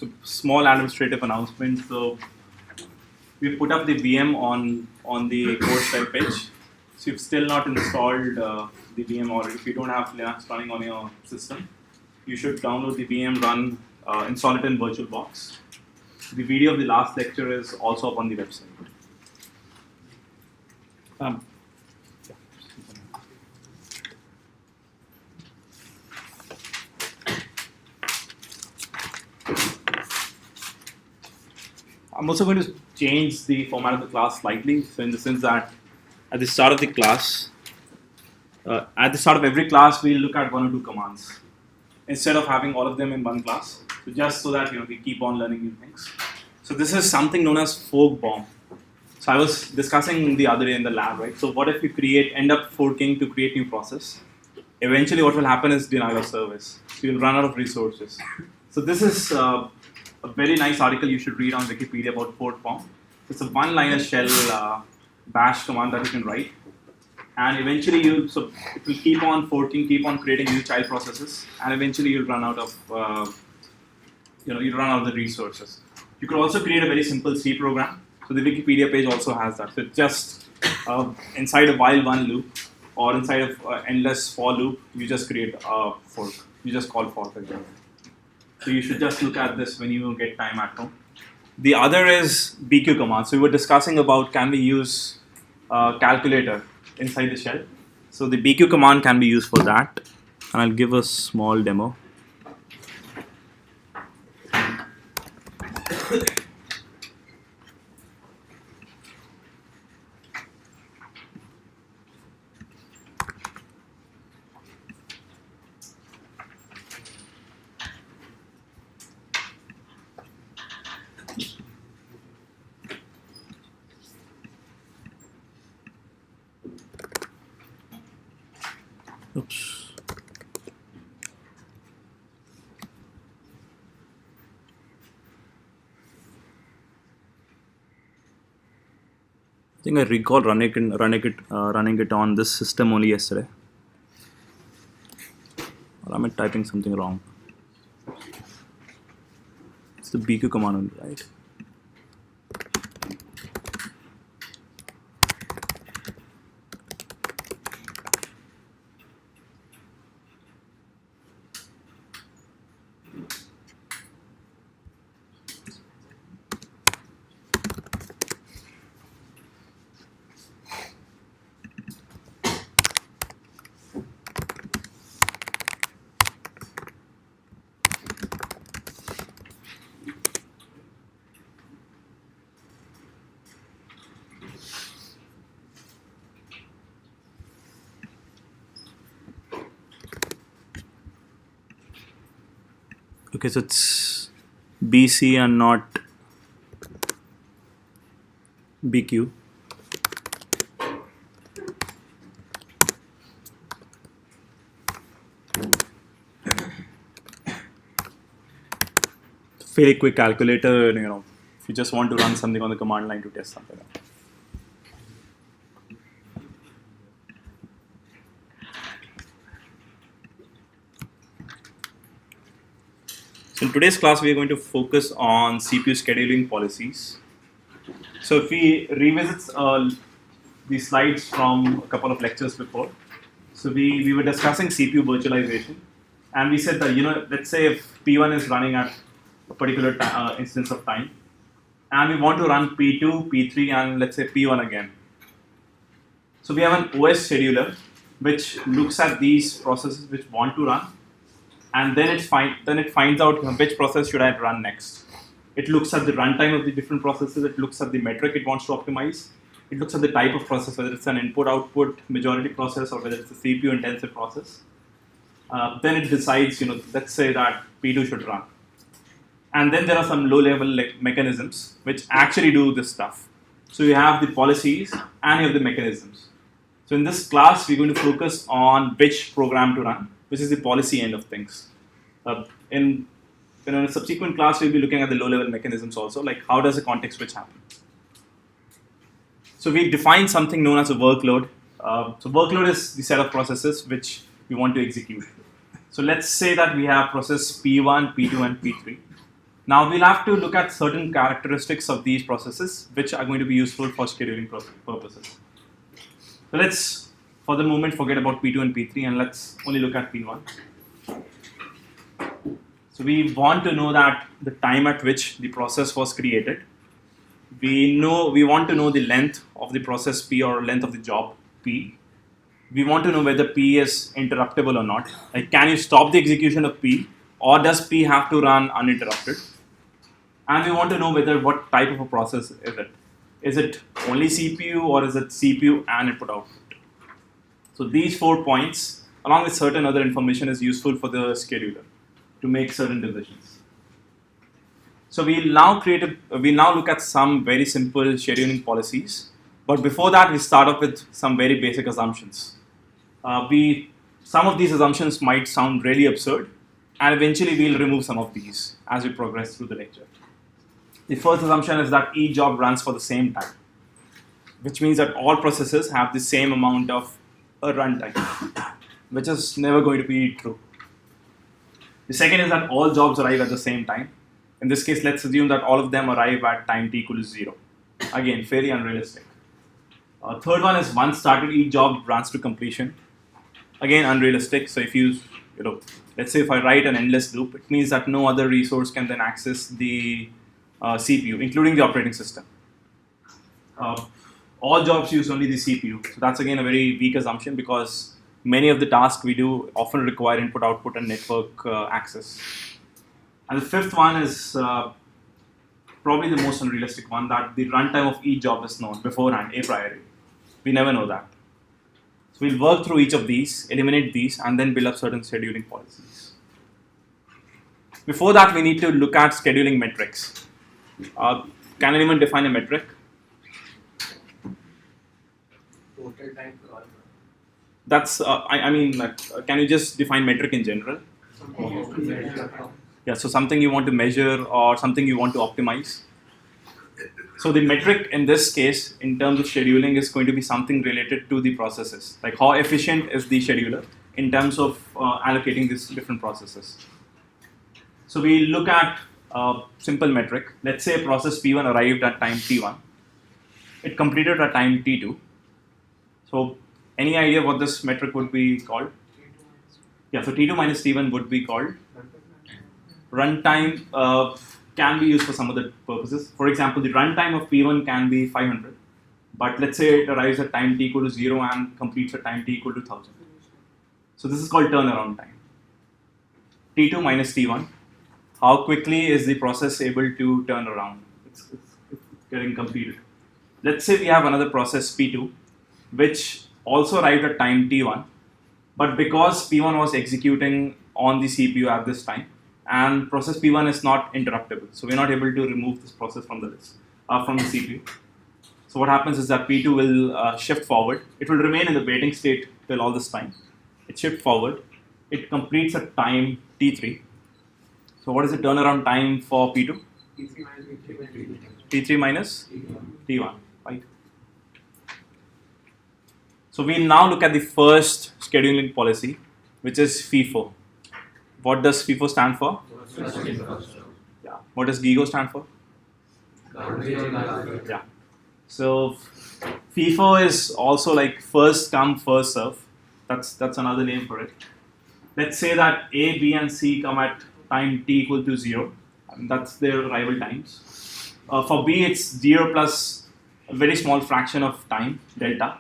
So small administrative announcement. So we put up the VM on the course web page. So you've still not installed the VM, or if you don't have Linux running on your system, you should download the VM, install it in VirtualBox. The video of the last lecture is also up on the website. I'm also going to change the format of the class slightly, so in the sense that at the start of the class, at the start of every class, we'll look at one or two commands instead of having all of them in one class. So just so that we keep on learning new things. So this is something known as fork bomb. So I was discussing the other day in the lab, right? So what if you end up forking to create new process? Eventually, what will happen is denial of service. So you'll run out of resources. So this is a very nice article you should read on Wikipedia about fork bomb. It's a one-liner shell bash command that you can write, and eventually it will keep on forking, keep on creating new child processes, and eventually you'll run out of the resources. You could also create a very simple C program. So the Wikipedia page also has that. So it's just inside a while one loop or inside of endless for loop, you just create a fork. You just call fork again. So you should just look at this when you get time at home. The other is BQ command. So we were discussing about can we use calculator inside the shell. So the BQ command can be used for that. And I'll give a small demo. Oops. I think I recall running it on this system only yesterday. Or am I typing something wrong? It's the BQ command only, right? Okay, so it's BC and not BQ. Very quick calculator, if you just want to run something on the command line to test something out. So in today's class, we are going to focus on CPU scheduling policies. So if we revisit the slides from a couple of lectures before, so we were discussing CPU virtualization, and we said that let's say if P1 is running at a particular instance of time, and we want to run P2, P3, and let's say P1 again. So we have an OS scheduler which looks at these processes which want to run, and then it finds out which process should I run next. It looks at the runtime of the different processes. It looks at the metric it wants to optimize. It looks at the type of process, whether it's an input-output majority process or whether it's a CPU-intensive process. Then it decides, let's say that P2 should run. And then there are some low-level mechanisms which actually do this stuff. So you have the policies and you have the mechanisms. So in this class, we're going to focus on which program to run, which is the policy end of things. In a subsequent class, we'll be looking at the low-level mechanisms also, like how does a context switch happen. So we define something known as a workload. So workload is the set of processes which we want to execute. So let's say that we have process P1, P2, and P3. Now we'll have to look at certain characteristics of these processes which are going to be useful for scheduling purposes. So let's, for the moment, forget about P2 and P3 and let's only look at P1. So we want to know that the time at which the process was created. We want to know the length of the process P or length of the job P. We want to know whether P is interruptible or not. Like, can you stop the execution of P, or does P have to run uninterrupted? And we want to know whether what type of a process is it. Is it only CPU or is it CPU and input output? So these 4 points, along with certain other information, is useful for the scheduler to make certain decisions. So we'll now look at some very simple scheduling policies. But before that, we start off with some very basic assumptions. Some of these assumptions might sound really absurd, and eventually we'll remove some of these as we progress through the lecture. The first assumption is that each job runs for the same time, which means that all processes have the same amount of runtime, which is never going to be true. The second is that all jobs arrive at the same time. In this case, let's assume that all of them arrive at time t equals 0. Again, fairly unrealistic. Third one is once started, each job runs to completion. Again, unrealistic. So if let's say if I write an endless loop, it means that no other resource can then access the CPU, including the operating system. All jobs use only the CPU. So that's again a very weak assumption because many of the tasks we do often require input, output, and network access. And the fifth one is probably the most unrealistic one, that the runtime of each job is known beforehand, a priori. We never know that. So we'll work through each of these, eliminate these, and then build up certain scheduling policies. Before that, we need to look at scheduling metrics. Can anyone define a metric? Total time per hour. That's, can you just define metric in general? Yeah, so something you want to measure or something you want to optimize. So the metric in this case, in terms of scheduling, is going to be something related to the processes. Like how efficient is the scheduler in terms of allocating these different processes. So we look at a simple metric. Let's say a process P1 arrived at time T1. It completed at time T2. So any idea what this metric would be called? Yeah, so T2 minus T1 would be called runtime. Can be used for some other purposes. For example, the runtime of P1 can be 500, but let's say it arrives at time t equal to 0 and completes at time t equal to 1000. So this is called turnaround time. T2 minus T1. How quickly is the process able to turn around? It's getting completed. Let's say we have another process P2, which also arrived at time T1, but because P1 was executing on the CPU at this time, and process P1 is not interruptible, so we're not able to remove this process from the list, from the CPU. So what happens is that P2 will shift forward. It will remain in the waiting state till all this time. It shifts forward. It completes at time T3. So what is the turnaround time for P2? T3 minus T1, right? So we'll now look at the first scheduling policy, which is FIFO. What does FIFO stand for? Yeah. What does GIGO stand for? Yeah. So FIFO is also like first come, first serve. That's another name for it. Let's say that A, B, and C come at time t equal to 0. And that's their arrival times. For B, it's 0 plus a very small fraction of time, delta.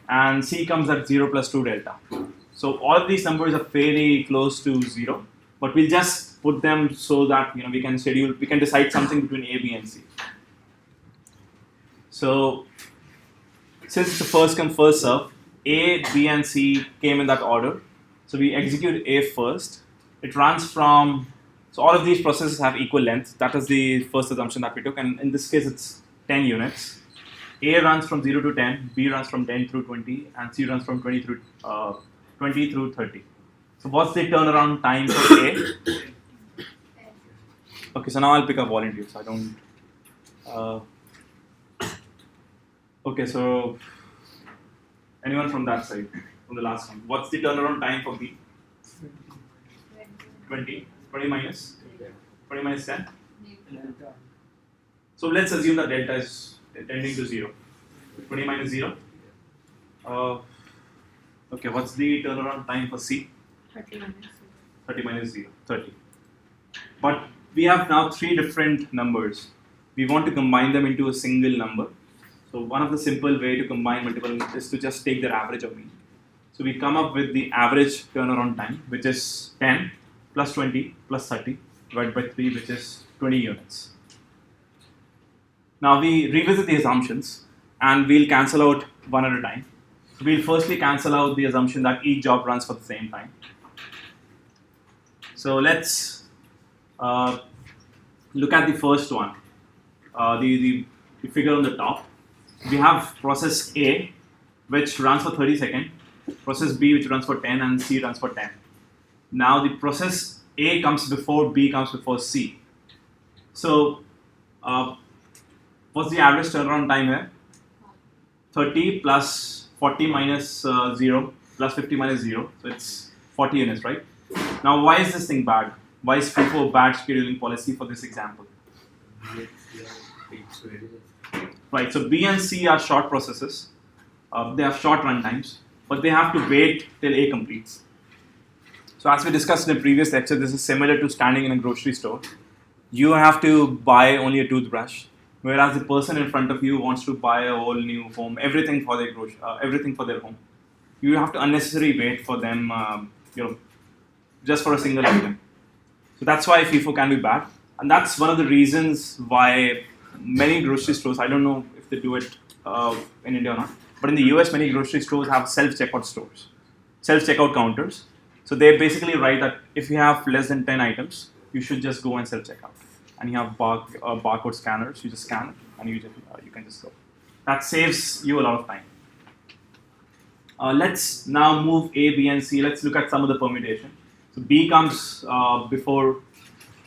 And C comes at 0 plus 2 delta. So all of these numbers are fairly close to 0, but we'll just put them so that we can decide something between A, B, and C. So since it's a first come, first serve, A, B, and C came in that order. So we execute A first. It runs from, so all of these processes have equal length. That is the first assumption that we took, and in this case it's 10 units. A runs from 0 to 10, B runs from 10 through 20, and C runs from 20 through 30. So what's the turnaround time for A? Okay, so now I'll pick up volunteers. I don't. Okay, so anyone from that side, from the last one. What's the turnaround time for B? 20. 20 minus 10. So let's assume that delta is tending to 0. 20 minus 0. Okay, what's the turnaround time for C? 30 minus 30 minus 0, 30. But we have now 3 different numbers. We want to combine them into a single number. So one of the simple way to combine multiple is to just take their average or mean. So we come up with the average turnaround time, which is 10 plus 20 plus 30 divided by 3, which is 20 units. Now we revisit the assumptions and we'll cancel out one at a time. We'll firstly cancel out the assumption that each job runs for the same time. So let's look at the first one, the figure on the top. We have process A, which runs for 30 seconds, process B, which runs for 10, and C runs for 10. Now the process A comes before B comes before C. So what's the average turnaround time here? 30 plus 40 minus 0 plus 50 minus 0. So it's 40 units, right? Now why is this thing bad? Why is FIFO bad scheduling policy for this example? Right, so B and C are short processes. They have short run times, but they have to wait till A completes. So as we discussed in the previous lecture, this is similar to standing in a grocery store. You have to buy only a toothbrush, whereas the person in front of you wants to buy a whole new home, everything for their everything for their home. You have to unnecessarily wait for them, just for a single item. So that's why FIFO can be bad, and that's one of the reasons why many grocery stores, I don't know if they do it in India or not, but in the US, many grocery stores have self-checkout stores, self-checkout counters. So they basically write that if you have less than 10 items, you should just go and self-checkout. And you have barcode scanners, you just scan it, and you can just go. That saves you a lot of time. Let's now move A, B, and C. Let's look at some of the permutation. So B comes before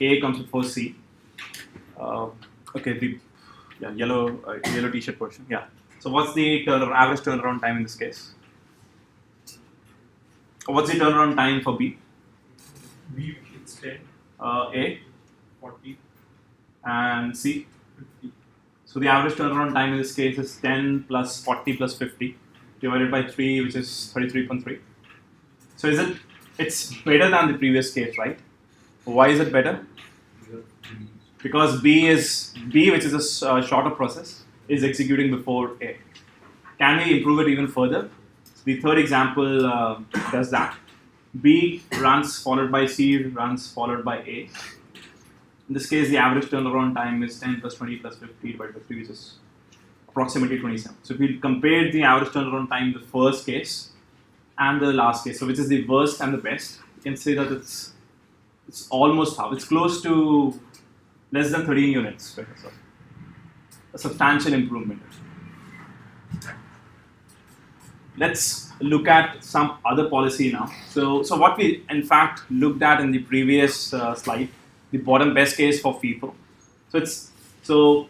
A comes before C. Okay, the yellow t-shirt person. Yeah. So what's the average turnaround time in this case? What's the turnaround time for B? B it's 10, A 40, and C. 50. So the average turnaround time in this case is 10 plus 40 plus 50 divided by 3, which is 33.3. So it's better than the previous case, right? Why is it better? Because B, which is a shorter process, is executing before A. Can we improve it even further? The third example does that. B runs followed by C runs followed by A. In this case, the average turnaround time is 10 plus 20 plus 50 divided by 3, which is approximately 27. So if we compare the average turnaround time in the first case and the last case, so which is the worst and the best, you can say that it's almost half. It's close to less than 13 units. So a substantial improvement. Let's look at some other policy now. So what we in fact looked at in the previous slide, the bottom best case for FIFO. So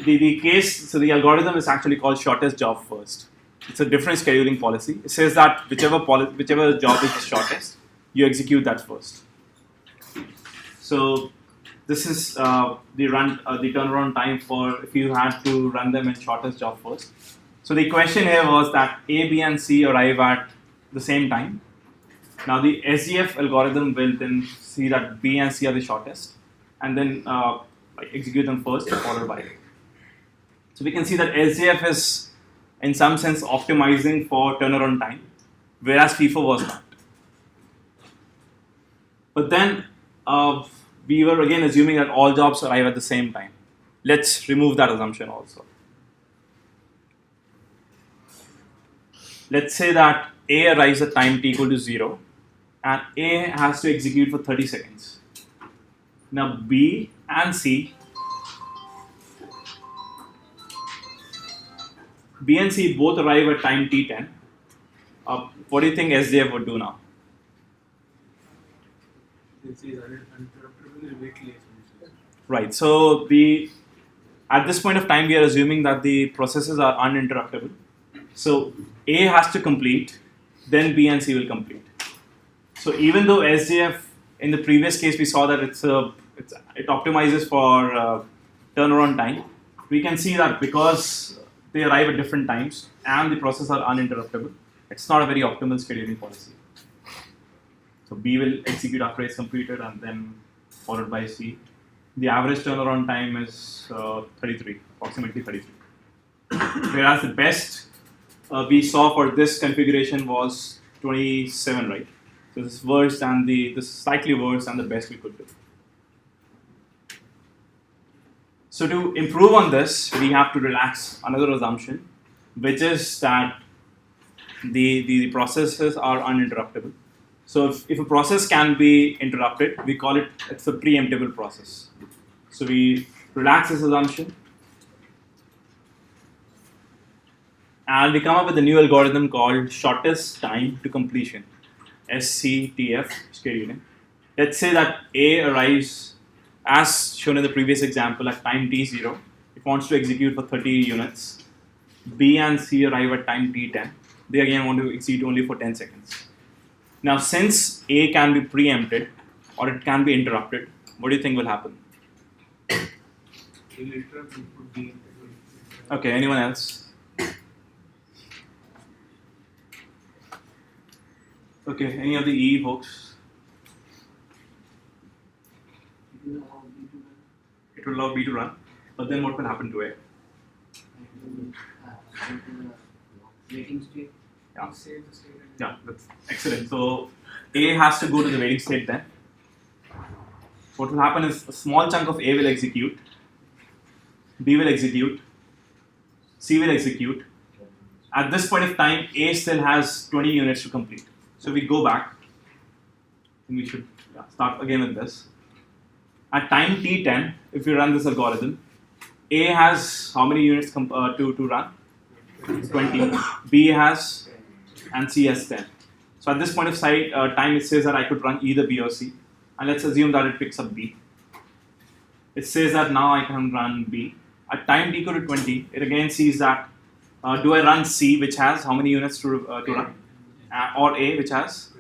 the algorithm is actually called shortest job first. It's a different scheduling policy. It says that whichever job is shortest, you execute that first. So this is the turnaround time for if you had to run them in shortest job first. So the question here was that A, B, and C arrive at the same time. Now the SCTF algorithm will then see that B and C are the shortest, and then execute them first, followed by A. So we can see that SCTF is, in some sense, optimizing for turnaround time, whereas FIFO was not. But then we were again assuming that all jobs arrive at the same time. Let's remove that assumption also. Let's say that A arrives at time t equal to 0 and A has to execute for 30 seconds. Now B and C both arrive at time t10. What do you think SDF would do now? This is uninterruptible weekly execution. Right. So at this point of time, we are assuming that the processes are uninterruptible. So A has to complete, then B and C will complete. So even though SDF in the previous case we saw that it optimizes for turnaround time, we can see that because they arrive at different times and the processes are uninterruptible, it's not a very optimal scheduling policy. So B will execute after it's completed and then followed by C. The average turnaround time is 33, approximately 33. Whereas the best we saw for this configuration was 27, right? So this is worse than this is slightly worse than the best we could do. So to improve on this, we have to relax another assumption, which is that the processes are uninterruptible. So if a process can be interrupted, we call it's a preemptible process. So we relax this assumption, and we come up with a new algorithm called shortest time to completion, SCTF scheduling. Let's say that A arrives, as shown in the previous example, at time t0. It wants to execute for 30 units. B and C arrive at time t10. They again want to execute only for 10 seconds. Now, since A can be preempted or it can be interrupted, what do you think will happen? Okay, anyone else? Okay, any of the E folks? It will allow B to run, but then what will happen to A? Waiting state. Yeah. Save the state. Yeah, that's excellent. So A has to go to the waiting state then. What will happen is a small chunk of A will execute, B will execute, C will execute. At this point of time, A still has 20 units to complete. So we go back, and we should start again with this. At time t10, if we run this algorithm, A has how many units to run? 20. B has, and C has 10. So at this point of time, it says that I could run either B or C. And let's assume that it picks up B. It says that now I can run B. At time t equal to 20, it again sees that do I run C, which has how many units to run, or A, which has?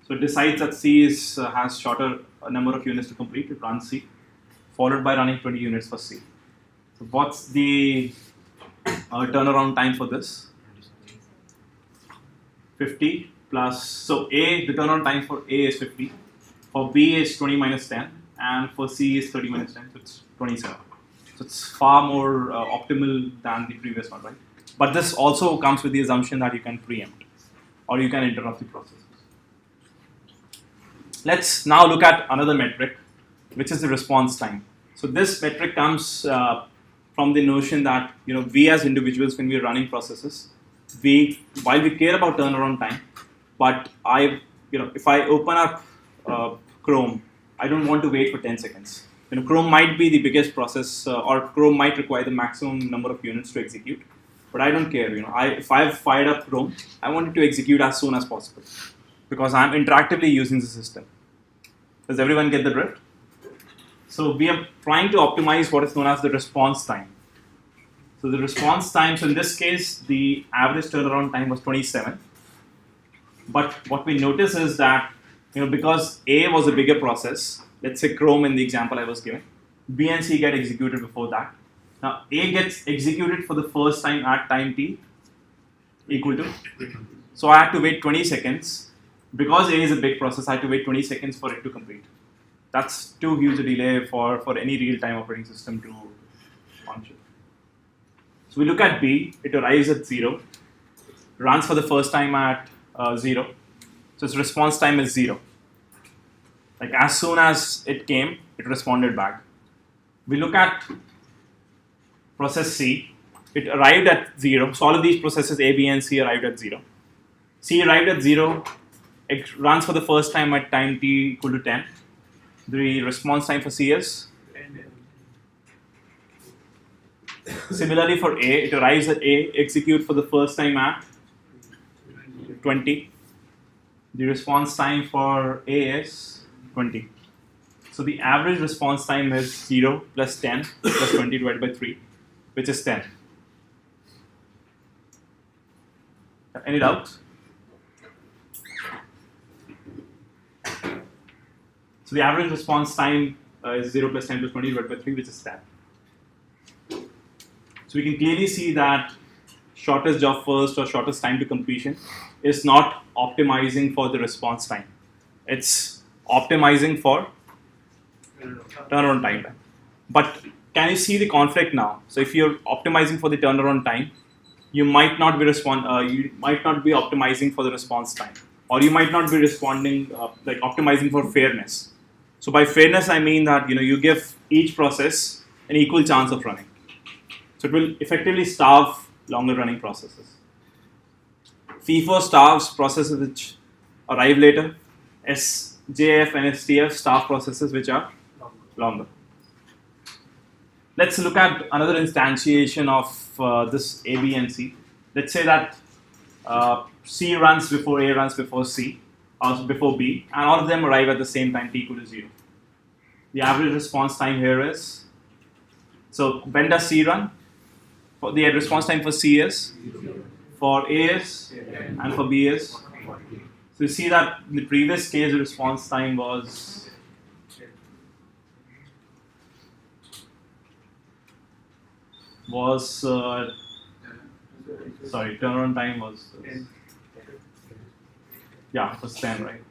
So it decides that C has shorter number of units to complete. It runs C, followed by running 20 units for C. So what's the turnaround time for this? 50 plus. So A, the turnaround time for A is 50. For B is 20 minus 10, and for C is 30 minus 10, so it's 27. So it's far more optimal than the previous one, right? But this also comes with the assumption that you can preempt or you can interrupt the processes. Let's now look at another metric, which is the response time. So this metric comes from the notion that we as individuals, when we're running processes, while we care about turnaround time, but if I open up Chrome, I don't want to wait for 10 seconds. Chrome might be the biggest process, or Chrome might require the maximum number of units to execute, but I don't care. If I've fired up Chrome, I want it to execute as soon as possible because I'm interactively using the system. Does everyone get the drift? So we are trying to optimize what is known as the response time. So the response time, so in this case, the average turnaround time was 27. But what we notice is that because A was a bigger process, let's say Chrome in the example I was giving, B and C get executed before that. Now A gets executed for the first time at time t equal to, so I have to wait 20 seconds. Because A is a big process, I have to wait 20 seconds for it to complete. That's too huge a delay for any real-time operating system to function. So we look at B, it arrives at 0, runs for the first time at 0. So its response time is 0. Like as soon as it came, it responded back. We look at process C, it arrived at 0. So all of these processes A, B and C arrived at 0. C arrived at 0, it runs for the first time at time t equal to 10. The response time for C is? Similarly for A, it arrives at A, execute for the first time at 20. The response time for A is 20. So the average response time is 0 plus 10 plus 20 divided by 3, which is 10. Any doubts? So the average response time is 0 plus 10 plus 20 divided by 3, which is 10. So we can clearly see that shortest job first or shortest time to completion is not optimizing for the response time. It's optimizing for turnaround time. But can you see the conflict now? So if you're optimizing for the turnaround time, you might not be optimizing for the response time, or you might not be responding like optimizing for fairness. So by fairness, I mean that you give each process an equal chance of running. So it will effectively starve longer running processes. FIFO starves processes which arrive later. SCTF and SCTF starve processes which are longer. Let's look at another instantiation of this A, B, and C. Let's say that C runs before A runs before C, or before B, and all of them arrive at the same time, t equal to 0. The average response time here is, so when does C run? For the response time for C is, for A is, and for B is. So you see that in the previous case, the response time was turnaround time was, was 10, right?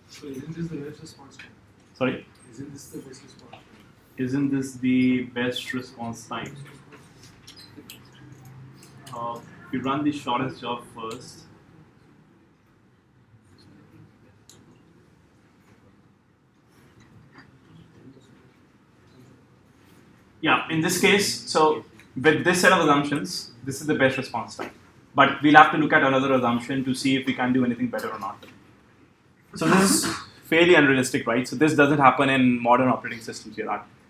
So isn't this the best response time? Sorry? Isn't this the best response time? Isn't this the best response time? You run the shortest job first. Yeah, in this case, so with this set of assumptions, this is the best response time. But we'll have to look at another assumption to see if we can do anything better or not. So this is fairly unrealistic, right? So this doesn't happen in modern operating systems. You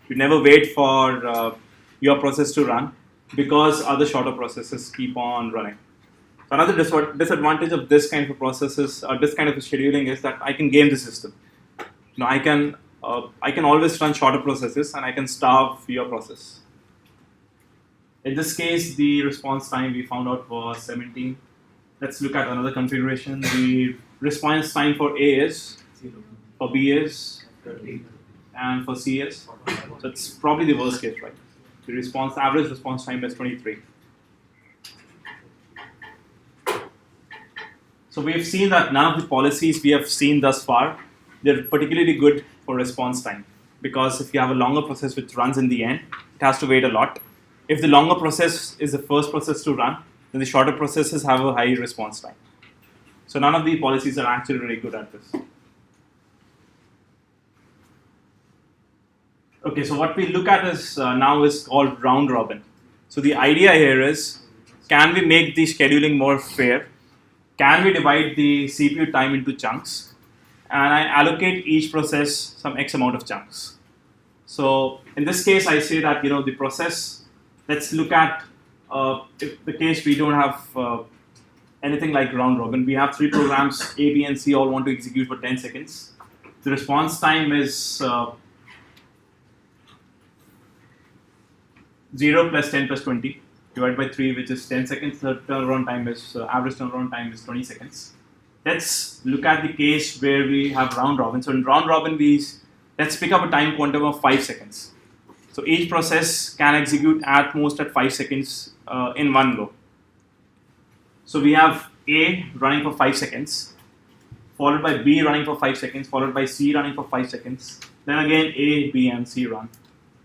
never wait for your process to run because other shorter processes keep on running. So another disadvantage of this kind of processes, this kind of scheduling is that I can game the system. I can always run shorter processes and I can starve your process. In this case, the response time we found out was 17. Let's look at another configuration. The response time for A is, for B is, and for C is. So it's probably the worst case, right? The average response time is 23. So we've seen that none of the policies we have seen thus far, they're particularly good for response time, because if you have a longer process which runs in the end, it has to wait a lot. If the longer process is the first process to run, then the shorter processes have a high response time. So none of the policies are actually really good at this. Okay, so what we look at is now is called round robin. So the idea here is, can we make the scheduling more fair? Can we divide the CPU time into chunks? And I allocate each process some X amount of chunks. So in this case, I say that the process. Let's look at if the case we don't have anything like round robin. We have 3 programs, A, B, and C, all want to execute for 10 seconds. The response time is 0 plus 10 plus 20 divided by 3, which is 10 seconds. The turnaround time is average turnaround time is 20 seconds. Let's look at the case where we have round robin. So in round robin, let's pick up a time quantum of 5 seconds. So each process can execute at most at 5 seconds in one go. So we have A running for 5 seconds, followed by B running for 5 seconds, followed by C running for 5 seconds. Then again A, B, and C run.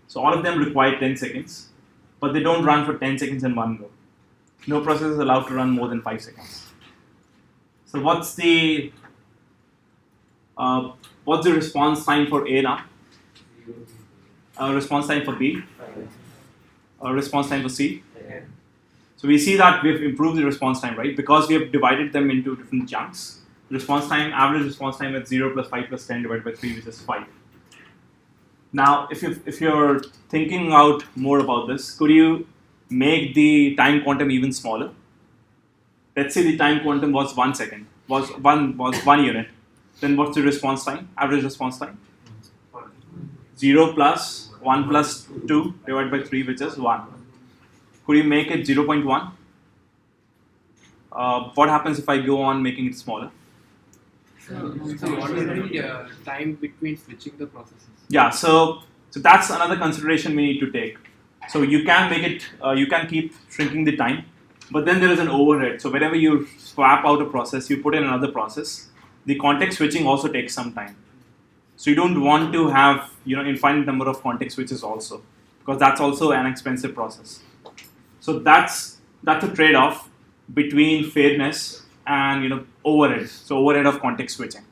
So all of them require 10 seconds, but they don't run for 10 seconds in one go. No process is allowed to run more than 5 seconds. So what's the response time for A now? Response time for B? Response time for C? So we see that we've improved the response time, right? Because we have divided them into different chunks. Response time, average response time is 0 plus 5 plus 10 divided by 3, which is 5. Now, if you're thinking out more about this, could you make the time quantum even smaller? Let's say the time quantum was 1 second, was one unit. Then what's the response time? Average response time? 0 plus 1 plus 2 divided by 3, which is 1. Could you make it 0.1? What happens if I go on making it smaller? So what is the time between switching the processes? Yeah, so that's another consideration we need to take. So you can make it, you can keep shrinking the time, but then there is an overhead. So whenever you swap out a process, you put in another process. The context switching also takes some time. So you don't want to have infinite number of context switches also, because that's also an expensive process. So that's a trade-off between fairness and overhead. So overhead of context switching.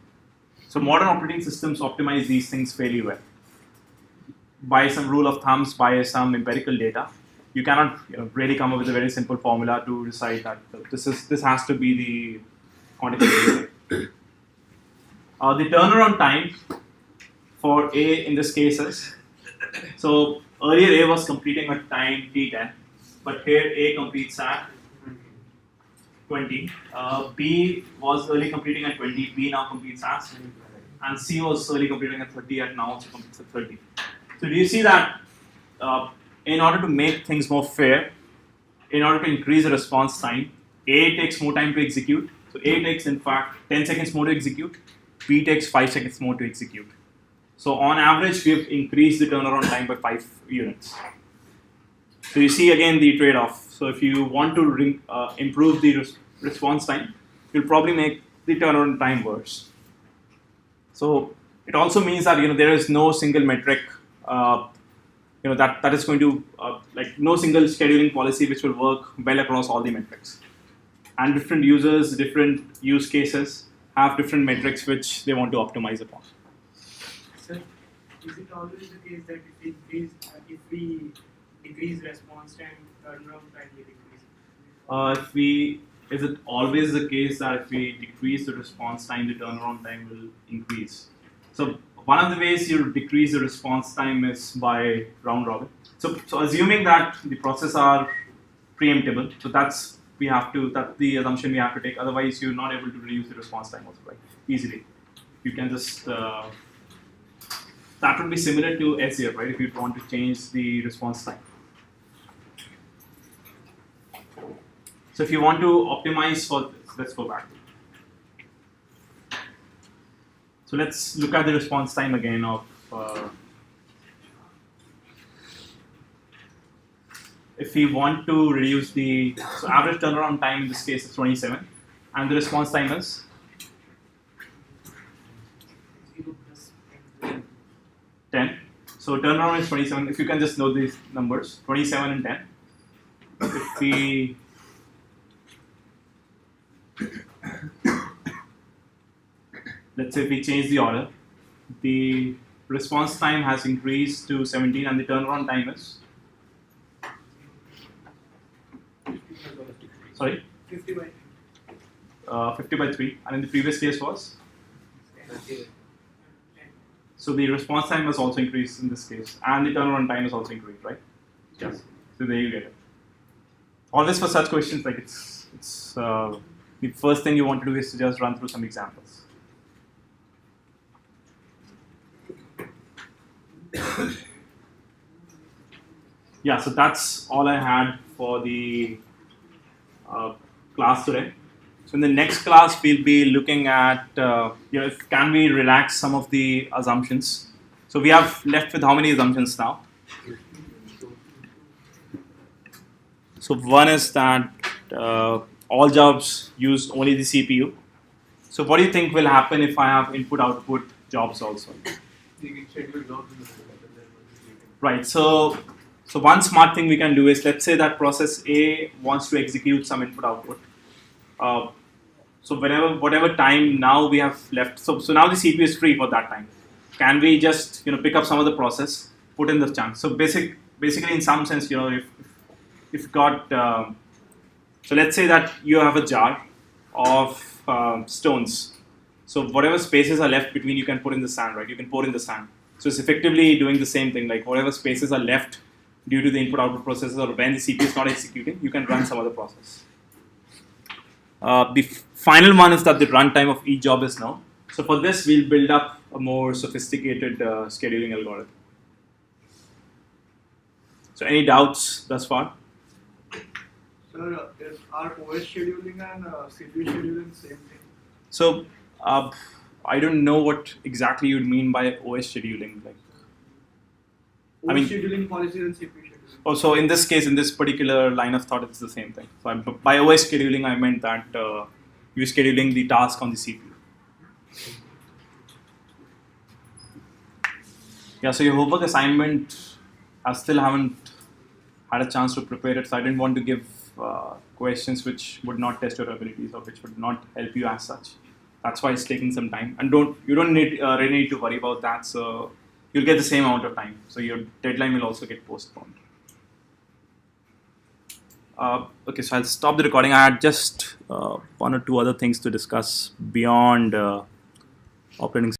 So modern operating systems optimize these things fairly well. By some rule of thumbs, by some empirical data, you cannot really come up with a very simple formula to decide that this has to be the context switching. The turnaround time for A in this case is, so earlier A was completing at time T10, but here A completes at 20. B was early completing at 20, B now completes at, and C was early completing at 30 and now also completes at 30. So do you see that in order to make things more fair, in order to increase the response time, A takes more time to execute. So A takes in fact 10 seconds more to execute, B takes 5 seconds more to execute. So on average, we've increased the turnaround time by 5 units. So you see again the trade-off. So if you want to improve the response time, you'll probably make the turnaround time worse. So it also means that there is no single metric that is going to like no single scheduling policy which will work well across all the metrics. And different users, different use cases have different metrics which they want to optimize upon. Sir, is it always the case that if we decrease response time, turnaround time will increase? Is it always the case that if we decrease the response time, the turnaround time will increase? So one of the ways you decrease the response time is by round robin. So assuming that the processes are preemptible, so that's the assumption we have to take. Otherwise, you're not able to reduce the response time also, right? Easily. You can just that would be similar to SCTF, right? If you want to change the response time. So if you want to optimize for this, let's go back. So let's look at the response time again of if we want to reduce so average turnaround time in this case is 27, and the response time is 0 plus 10. So turnaround is 27. If you can just know these numbers, 27 and 10. If we let's say if we change the order, the response time has increased to 17 and the turnaround time is 50 by 50 by 3, and in the previous case was, 10. so the response time was also increased in this case, and the turnaround time is also increased, right? Yes. So there you get it. Always for such questions, like it's the first thing you want to do is to just run through some examples. Yeah, so that's all I had for the class today. So in the next class, we'll be looking at can we relax some of the assumptions. So we have left with how many assumptions now? So one is that all jobs use only the CPU. So what do you think will happen if I have input-output jobs also? You can schedule jobs in the middle. Right. So one smart thing we can do is, let's say that process A wants to execute some input-output. So whatever time now we have left, so now the CPU is free for that time. Can we just pick up some of the process, put in the chunk? So basically in some sense, if you've got so let's say that you have a jar of stones. So whatever spaces are left between, you can put in the sand, right? You can pour in the sand. So it's effectively doing the same thing, like whatever spaces are left due to the input-output processes or when the CPU is not executing, you can run some other process. The final one is that the runtime of each job is known. So for this, we'll build up a more sophisticated scheduling algorithm. So any doubts thus far? Sir, is our OS scheduling and CPU scheduling same thing? So I don't know what exactly you'd mean by OS scheduling. Like, OS scheduling policies and CPU scheduling. Also, in this case, in this particular line of thought, it's the same thing. So by OS scheduling, I meant that you're scheduling the task on the CPU. Yeah, so your homework assignment, I still haven't had a chance to prepare it, so I didn't want to give questions which would not test your abilities or which would not help you as such. That's why it's taking some time. And you don't need really need to worry about that. So you'll get the same amount of time. So your deadline will also get postponed. Okay, so I'll stop the recording. I had just one or two other things to discuss beyond operating